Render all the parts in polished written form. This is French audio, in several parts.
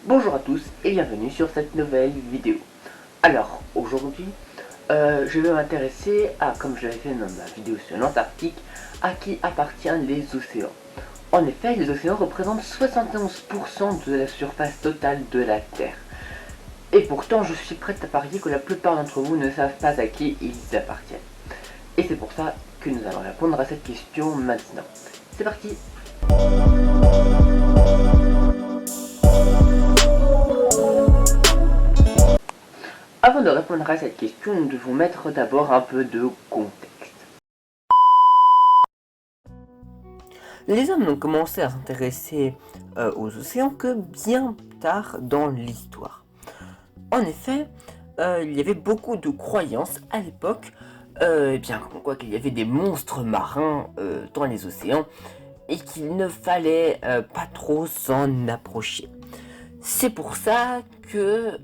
Bonjour à tous et bienvenue sur cette nouvelle vidéo. Alors aujourd'hui je vais m'intéresser à, comme je l'avais fait dans ma vidéo sur l'Antarctique, à qui appartiennent les océans. En effet, les océans représentent 71% de la surface totale de la Terre. Et pourtant je suis prête à parier que la plupart d'entre vous ne savent pas à qui ils appartiennent. Et c'est pour ça que nous allons répondre à cette question maintenant. C'est parti. Avant de répondre à cette question, nous devons mettre d'abord un peu de contexte. Les hommes n'ont commencé à s'intéresser aux océans que bien tard dans l'histoire. En effet, il y avait beaucoup de croyances à l'époque, quoi qu'il y avait des monstres marins dans les océans et qu'il ne fallait pas trop s'en approcher. C'est pour ça que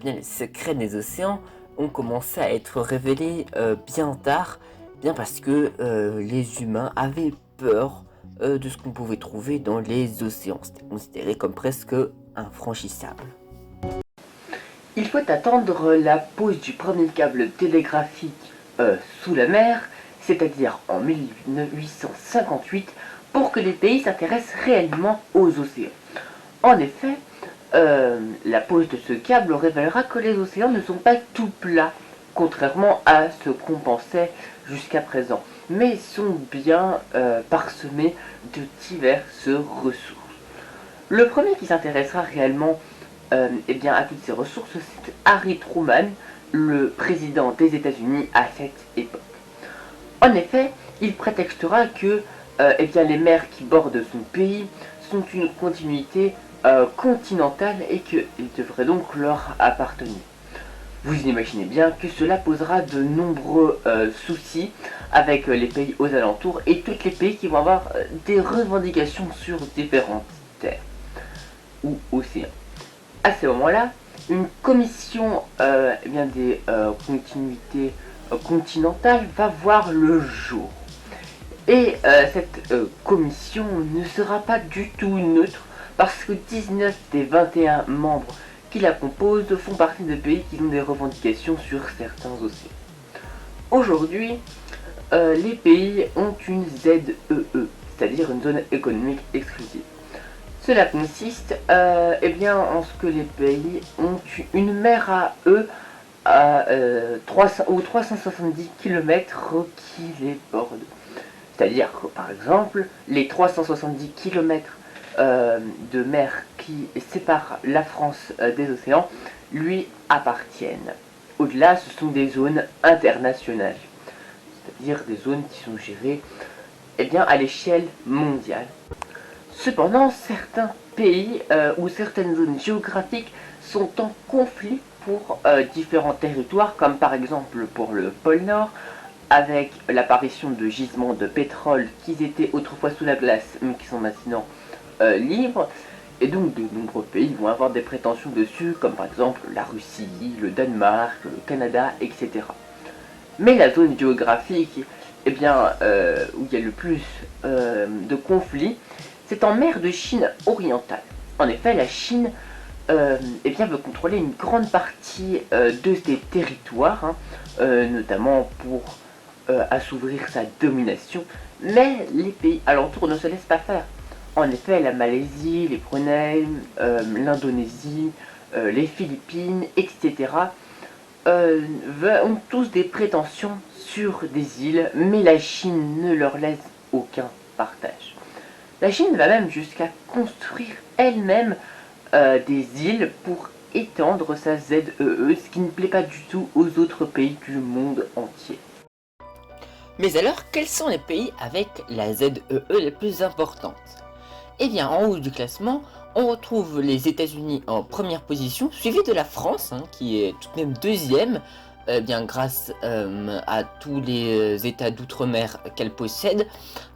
les secrets des océans ont commencé à être révélés bien tard, bien parce que les humains avaient peur de ce qu'on pouvait trouver dans les océans. C'était considéré comme presque infranchissable. Il faut attendre la pose du premier câble télégraphique sous la mer, c'est-à-dire en 1858, pour que les pays s'intéressent réellement aux océans. En effet, la pose de ce câble révélera que les océans ne sont pas tout plats, contrairement à ce qu'on pensait jusqu'à présent, mais sont bien parsemés de diverses ressources. Le premier qui s'intéressera réellement à toutes ces ressources, c'est Harry Truman, le président des États-Unis à cette époque. En effet, il prétextera que les mers qui bordent son pays sont une continuité continentale et qu'il devrait donc leur appartenir. Vous imaginez bien que cela posera de nombreux soucis avec les pays aux alentours et tous les pays qui vont avoir des revendications sur différentes terres ou océans. À ce moment-là, une commission des continuités continentales va voir le jour. Et cette commission ne sera pas du tout neutre parce que 19 des 21 membres qui la composent font partie de pays qui ont des revendications sur certains océans. Aujourd'hui, les pays ont une ZEE, c'est-à-dire une zone économique exclusive. Cela consiste en ce que les pays ont une mer à eux à 370 km qui les bordent. C'est-à-dire que par exemple, les 370 km de mer qui séparent la France des océans lui appartiennent. Au-delà, ce sont des zones internationales, c'est-à-dire des zones qui sont gérées à l'échelle mondiale. Cependant, certains pays ou certaines zones géographiques sont en conflit pour différents territoires, comme par exemple pour le pôle Nord, avec l'apparition de gisements de pétrole qui étaient autrefois sous la glace, mais qui sont maintenant libres. Et donc de nombreux pays vont avoir des prétentions dessus, comme par exemple la Russie, le Danemark, le Canada, etc. Mais la zone géographique où il y a le plus de conflits, c'est en mer de Chine orientale. En effet, la Chine veut contrôler une grande partie de ces territoires, notamment pour assouvir sa domination, mais les pays alentours ne se laissent pas faire. En effet, la Malaisie, les Brunei, l'Indonésie, les Philippines, etc. Ont tous des prétentions sur des îles, mais la Chine ne leur laisse aucun partage. La Chine va même jusqu'à construire elle-même des îles pour étendre sa ZEE, ce qui ne plaît pas du tout aux autres pays du monde entier. Mais alors, quels sont les pays avec la ZEE les plus importantes? Eh bien, en haut du classement, on retrouve les États-Unis en première position, suivi de la France, qui est tout de même deuxième, grâce à tous les États d'outre-mer qu'elle possède,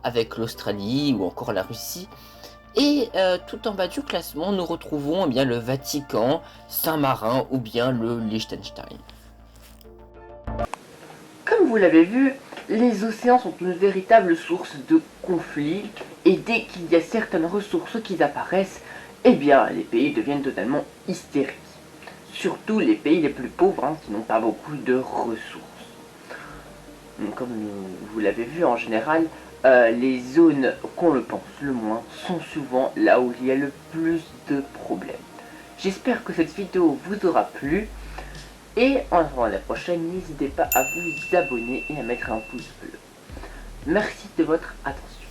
avec l'Australie ou encore la Russie. Et tout en bas du classement, nous retrouvons le Vatican, Saint-Marin ou bien le Liechtenstein. Comme vous l'avez vu, les océans sont une véritable source de conflits, et dès qu'il y a certaines ressources qui apparaissent, eh bien les pays deviennent totalement hystériques. Surtout les pays les plus pauvres, qui n'ont pas beaucoup de ressources. Donc, comme vous l'avez vu, en général, les zones qu'on le pense le moins sont souvent là où il y a le plus de problèmes. J'espère que cette vidéo vous aura plu. Et en attendant la prochaine, n'hésitez pas à vous abonner et à mettre un pouce bleu. Merci de votre attention.